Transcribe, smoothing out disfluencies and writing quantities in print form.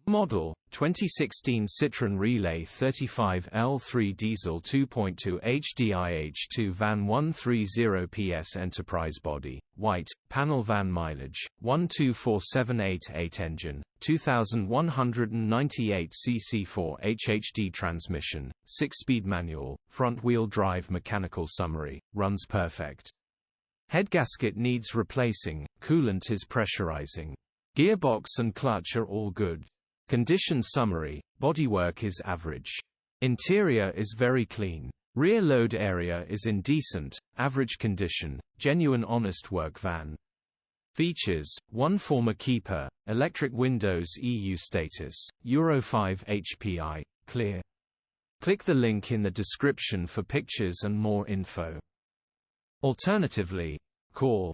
Model 2016 Citroen Relay 35L3 Diesel 2.2 HDi H2 van 130 PS Enterprise Body, white, panel van mileage, 1247888 engine, 2198 cc 4 HDi transmission, 6-speed manual, front-wheel drive mechanical summary, runs perfect. Headgasket needs replacing, coolant is pressurizing. Gearbox and clutch are all good. Condition summary: bodywork is average. Interior is very clean. Rear load area is in decent, average condition, genuine honest work van. Features: 1 former keeper, electric windows EU status, Euro 5 HPI, clear. Click the link in the description for pictures and more info. Alternatively, call